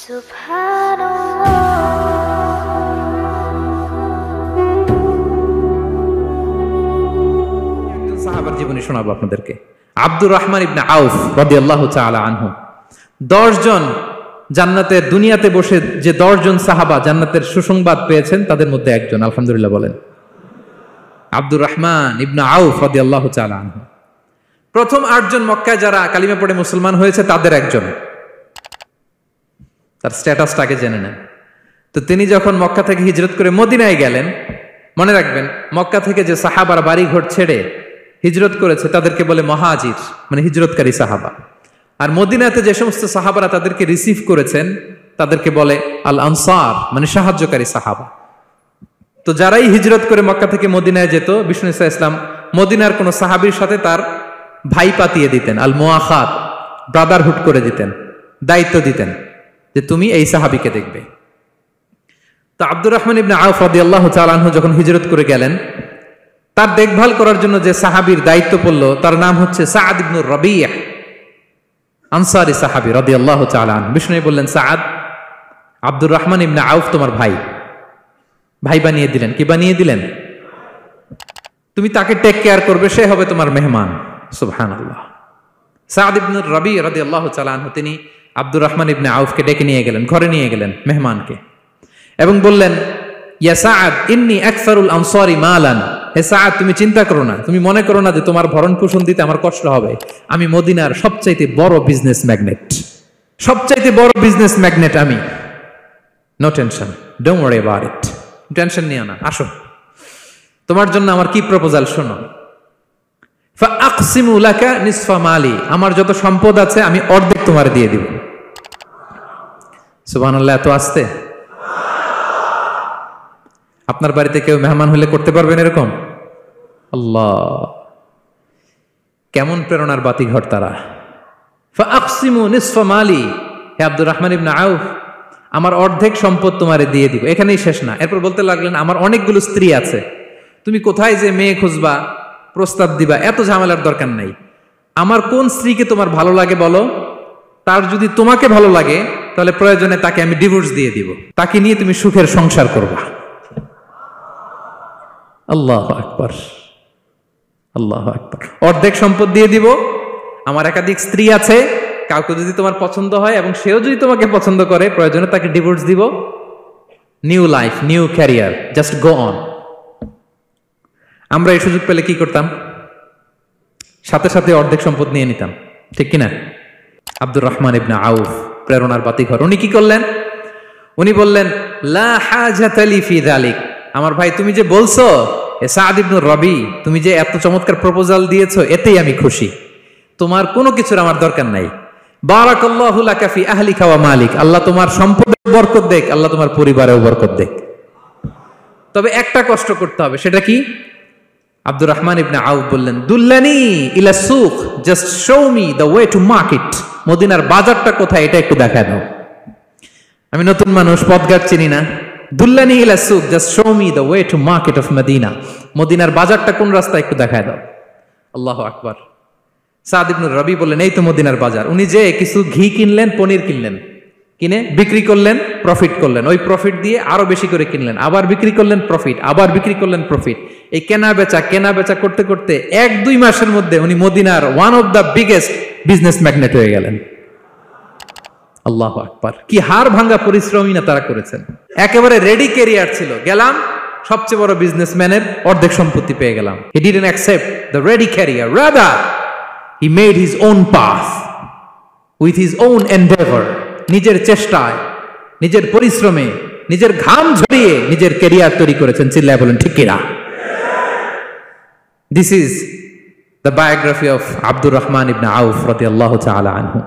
একজন সাহাবার জীবনী শোনাবো আপনাদেরকে। আব্দুর রহমান ইবনে আউফ রাদিয়াল্লাহু তাআলা আনহু। 10 জন জান্নাতের দুনিয়াতে বসে যে 10 জন সাহাবা জান্নাতের সুসংবাদ পেয়েছেন তাদের মধ্যে একজন, আলহামদুলিল্লাহ বলেন। আব্দুর রহমান ইবনে আউফ রাদিয়াল্লাহু তাআলা আনহু প্রথম 8 জন মক্কায় যারা কালিমা পড়ে মুসলমান হয়েছে তাদের একজন। তার স্ট্যাটাসটাকে জেনে নেন। তো তিনি যখন মক্কা থেকে হিজরত করে মদিনায় গেলেন, মনে রাখবেন মক্কা থেকে যে সাহাবার বাড়ি ঘর ছেড়ে হিজরত করেছে তাদেরকে বলে মহাজির, মানে হিজরতকারী সাহাবা। আর মদিনাতে যে সমস্ত সাহাবারা তাদেরকে রিসিভ করেছেন তাদেরকে বলে আল আনসার, মানে সাহায্যকারী সাহাবা। তো যারাই হিজরত করে মক্কা থেকে মদিনায় যেত, বিষ্ণু ইসা ইসলাম মদিনার কোন সাহাবীর সাথে তার ভাই পাতিয়ে দিতেন, আল মুআখাত, ব্রাদারহুড করে দিতেন, দায়িত্ব দিতেন যে তুমি এই সাহাবীকে দেখবে। তো আব্দুর রহমান ইবনে আউফ রাদিয়াল্লাহু তাআলা আনহু যখন হিজরত করে গেলেন, তার দেখভাল করার জন্য যে সাহাবীর দায়িত্ব পড়ল তার নাম হচ্ছে সাআদ ইবনে রাবিয়া, আনসারী সাহাবী রাদিয়াল্লাহু তাআলা আনহু। বিষ্ণু বললেন, সাআদ, আব্দুর রহমান ইবনে আউফ তোমার ভাই, ভাই বানিয়ে দিলেন। কি বানিয়ে দিলেন? তুমি তাকে টেক কেয়ার করবে, সে হবে তোমার মেহমান। সুবহানাল্লাহ। সাআদ ইবনে রাবিয়া রাদিয়াল্লাহু তাআলা আনহু তিনি আব্দুর রহমান ইবনে আউফকে ডেকে নিয়ে গেলেন, ঘরে নিয়ে গেলেন মেহমানকে, এবং বললেন, ইয়া সাআদ ইন্নী আকসারুল আনসারি মালান। হে সাআদ, তুমি চিন্তা করো না, তুমি মনে করো না যে তোমার ভরণ পোষণ দিতে আমার কষ্ট হবে। আমি মদিনার সবচাইতে বড় বিজনেস ম্যাগনেট, সবচাইতে বড় বিজনেস ম্যাগনেট আমি। No tension, don't worry about it. Tension নিও না, আসো, তোমার জন্য আমার কি প্রপোজাল শোনো। ফাআকসিমু লাকা নিসফা মালি, আমার যত সম্পদ আছে আমি অর্ধেক তোমার দিয়ে দিব। সুবহানাল্লাহ। এত আসতে আপনার বাড়িতে কেউ মেহমান হলে করতে পারবেন এরকম? আল্লাহ, কেমন প্রেরণার বাতিঘর তারা। ফাআকসিমু নিসফা মালি, হে আব্দুর রহমান ইবনে আউফ, আমার অর্ধেক সম্পদ তোমারে দিয়ে দিব। এখানেই শেষ না, এরপর বলতে লাগলেন, আমার অনেকগুলো স্ত্রী আছে, তুমি কোথায় যে মেয়ে খুঁজবা, প্রস্তাব দিবা, এত ঝামেলার দরকার নাই। আমার কোন স্ত্রীকে তোমার ভালো লাগে বলো, তার যদি তোমাকে ভালো লাগে তাহলে প্রয়োজনে তাকে আমি ডিভোর্স দিয়ে দিব, তাকে নিয়ে তুমি সুখের সংসার করবা। আল্লাহু আকবার, আল্লাহু আকবার। অর্ধেক সম্পদ দিয়ে দিব, আমার একাধিক স্ত্রী আছে, কাউকে যদি তোমার পছন্দ হয় এবং সেও যদি তোমাকে পছন্দ করে প্রয়োজনে তাকে ডিভোর্স দিব। New life, new career, just go on. আমরা এই সুযোগ পেলে কি করতাম? সাথে সাথে অর্ধেক সম্পদ নিয়ে নিতাম, ঠিক কিনা? আব্দুর রহমান ইবনে আউফ প্রেরণার বাতিঘর। উনি কি করলেন? উনি বললেন, লা হাজাতা লি ফি যালিক। আমার ভাই, তুমি যে বলছো সাআদ ইবনে রবি, তুমি যে এত চমৎকার প্রপোজাল দিয়েছো, এতেই আমি খুশি, তোমার কোনো কিছুর আমার দরকার নাই। বারাকাল্লাহু লাকা ফি আহলিকা ওয়া মালিক, আল্লাহ তোমার সম্পদে বরকত দেখ, আল্লাহ তোমার পরিবারেও বরকত দেখ। তবে একটা কষ্ট করতে হবে, সেটা কি? আব্দুর রহমান ইবনে আউফ বললেন, দুল্লানি ইলা সুক, just show me the way to market. মদিনার বাজারটা কোথায় এটা একটু দেখায় দাও। আমি নতুন মানুষ, পথঘাট চিনি না। দুল্লানি ইলা সুক, just show me the way to market of Medina. মদিনার বাজারটা কোন রাস্তা একটু দেখায় দাও। আল্লাহু আকবার। সাআদ ইবনে রবি বললেন, এই তো মদিনার বাজার। উনি যে কিছু ঘি কিনলেন, পনির কিনলেন, কিনে বিক্রি করলেন, প্রফিট করলেন। ওই প্রফিট দিয়ে আরো বেশি করে কিনলেন, আবার বিক্রি করলেন, প্রফিট, আবার বিক্রি করলেন, প্রফিট। এই কেনা বেচা করতে করতে 1-2 মাসের মধ্যে উনি মদিনার one of the biggest business magnate হয়ে গেলেন। আল্লাহু আকবার। কি হাড় ভাঙ্গা পরিশ্রমই না তারা করেছেন। একেবারে রেডি ক্যারিয়ার ছিল, গেলাম সবচেয়ে বড় বিজনেসম্যানের অর্ধেক সম্পত্তি পেয়ে গেলাম। He didn't accept the ready career, rather he made his own path with his own Endeavour. নিজের চেষ্টায়, নিজের পরিশ্রমে, নিজের ঘাম ঝরিয়ে নিজের ক্যারিয়ার তৈরি করেছেন। চিল্লায় বলেন ঠিক কিনা? This is the biography of Abdul Rahman ibn Auf radiyallahu ta'ala anhu.